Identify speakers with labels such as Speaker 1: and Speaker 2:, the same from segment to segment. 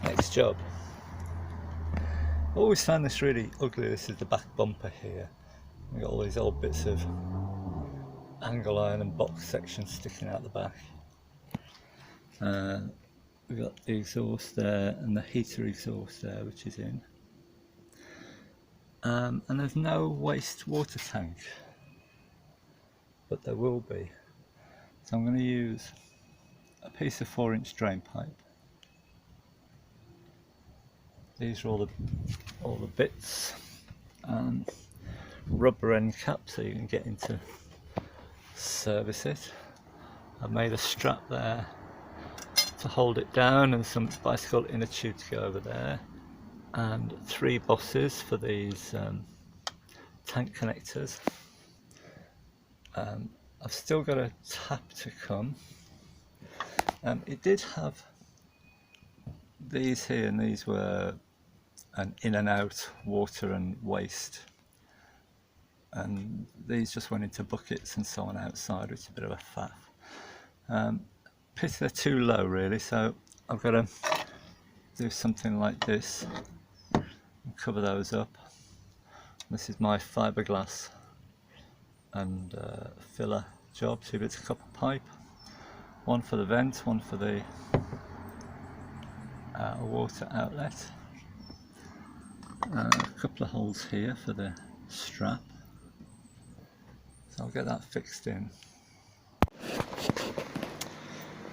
Speaker 1: Next job. I always found this really ugly. This is the back bumper here. We've got all these old bits of angle iron and box sections sticking out the back. We've got the exhaust there and the heater exhaust there, which is in. And there's no waste water tank, but there will be. So I'm going to use a piece of 4-inch drain pipe. These are all the bits, and rubber end cap so you can get into service it. I've made a strap there to hold it down and some bicycle inner tube to go over there, and 3 bosses for these tank connectors. I've still got a tap to come. It did have these here, and these were an in and out water and waste, and these just went into buckets and so on outside, which is a bit of a faff. Pity they're too low really, so I've got to do something like this and cover those up. This is my fiberglass and filler job, 2 bits of copper pipe, 1 for the vent, 1 for the water outlet, a couple of holes here for the strap, so I'll get that fixed in.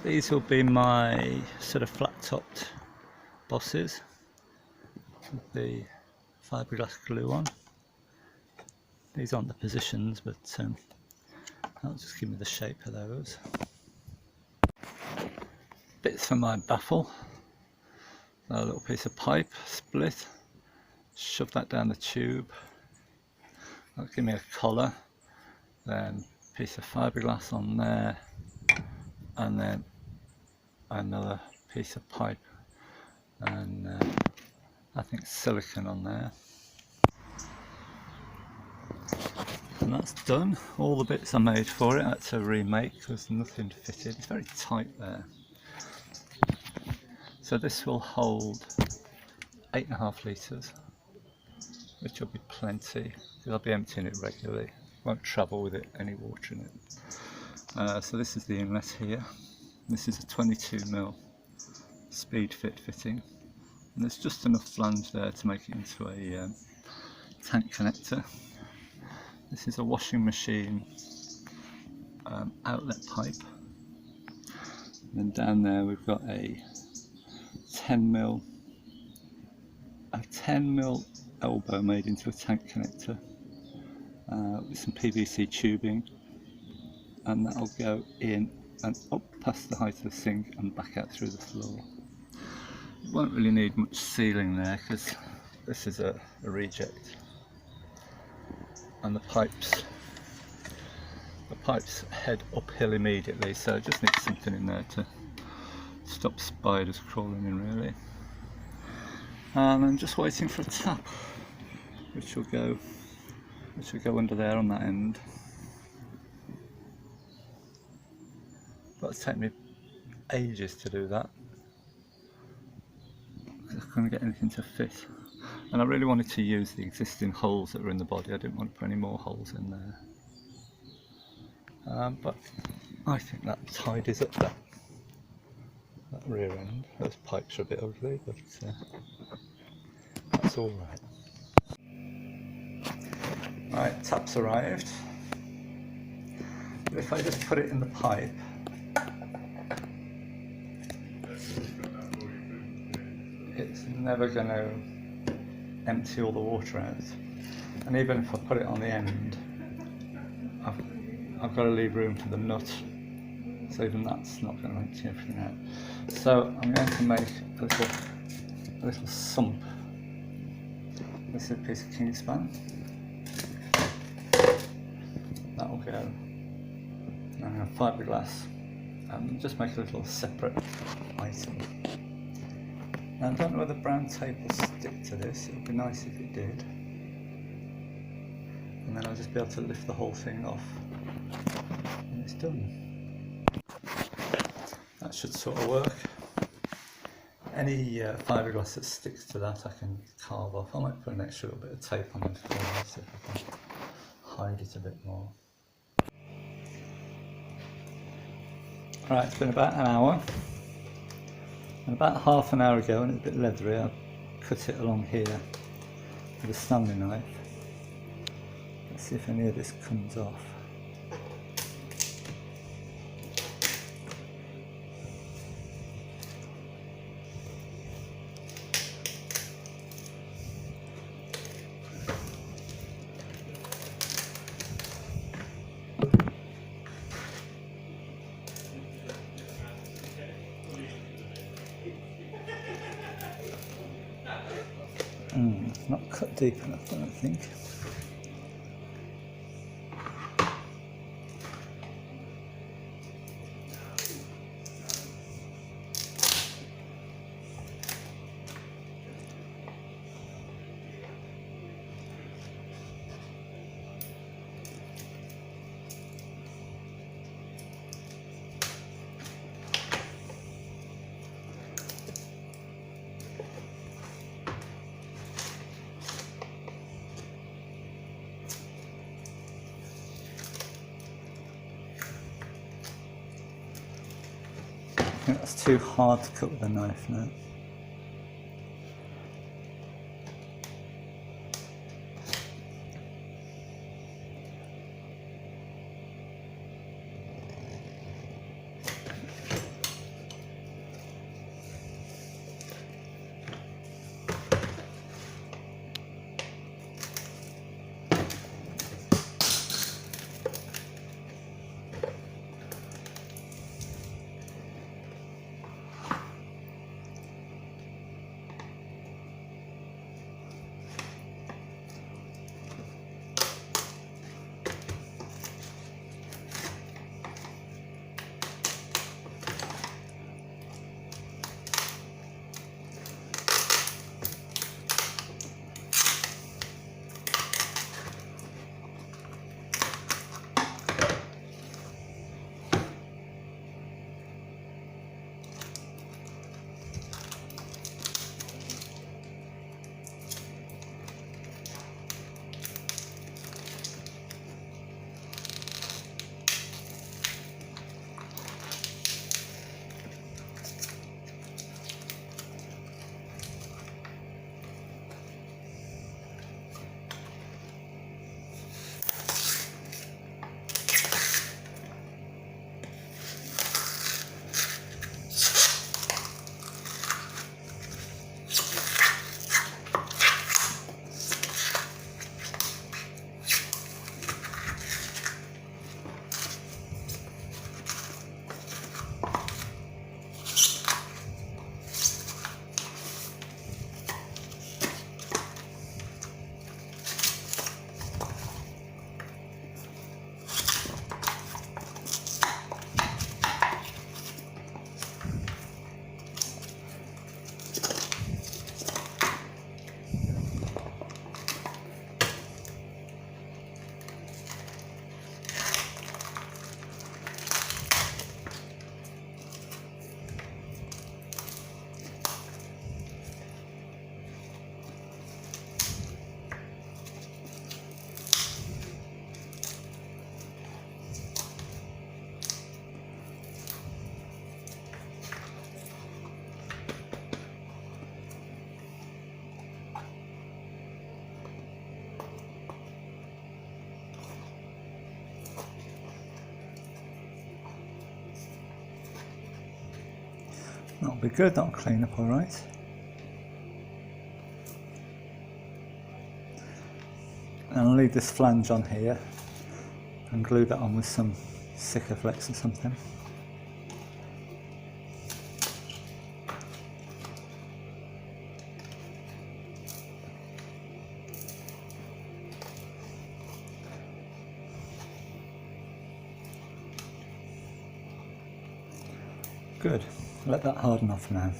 Speaker 1: These will be my sort of flat topped bosses with the fiberglass glue on. These aren't the positions, but that'll just give me the shape of those. Bits for my baffle, a little piece of pipe split, shove that down the tube, that'll give me a collar, then a piece of fiberglass on there, and then another piece of pipe, and I think silicone on there. And that's done. All the bits I made for it I had to remake because nothing fitted. It's very tight there. So this will hold 8.5 litres, which will be plenty because I'll be emptying it regularly. Won't travel with it any water in it. So this is the inlet here. This is a 22mm speed fit fitting, and there's just enough flange there to make it into a tank connector. This is a washing machine outlet pipe, and then down there we've got a 10mm elbow made into a tank connector with some PVC tubing, and that'll go in and up past the height of the sink and back out through the floor. It won't really need much sealing there because this is a reject, and the pipes head uphill immediately, so it just needs something in there to stop spiders crawling in really. And I'm just waiting for a tap which will go under there on that end. But it's taken me ages to do that because I couldn't get anything to fit, and I really wanted to use the existing holes that were in the body. I didn't want to put any more holes in there, but I think that tidies up that rear end. Those pipes are a bit ugly, but that's all right. Right, tap's arrived. But if I just put it in the pipe, it's never going to empty all the water out. And even if I put it on the end, I've got to leave room for the nut, so even that's not going to empty everything out. So I'm going to make a little sump. This is a piece of Kingspan. That will go. Fiberglass, and just make a little separate item. Now I don't know whether brown tape will stick to this. It would be nice if it did, and then I'll just be able to lift the whole thing off and it's done. That should sort of work. any fiberglass that sticks to that I can carve off. I might put an extra little bit of tape on it for you, so I can hide it a bit more. Right, it's been about an hour, and about half an hour ago, and it's a bit leathery, I cut it along here with a Stanley knife. Let's see if any of this comes off. Not cut deep enough, I don't think. I think that's too hard to cut with a knife now. That'll be good, that'll clean up alright. And I'll leave this flange on here and glue that on with some Sikaflex or something. Good, let that harden off now.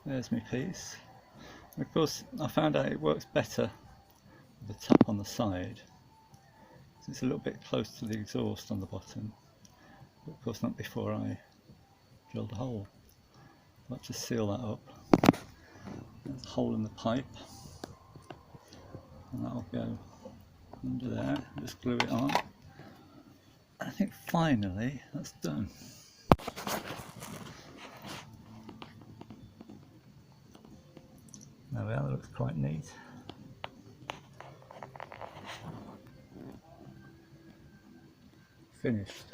Speaker 1: There's my piece. Of course, I found out it works better with the top on the side. So it's a little bit close to the exhaust on the bottom, but of course not before I drilled a hole. Let's just seal that up. There's a hole in the pipe, and that'll go under there. Just glue it on. I think finally that's done. There we are, that looks quite neat. Finished.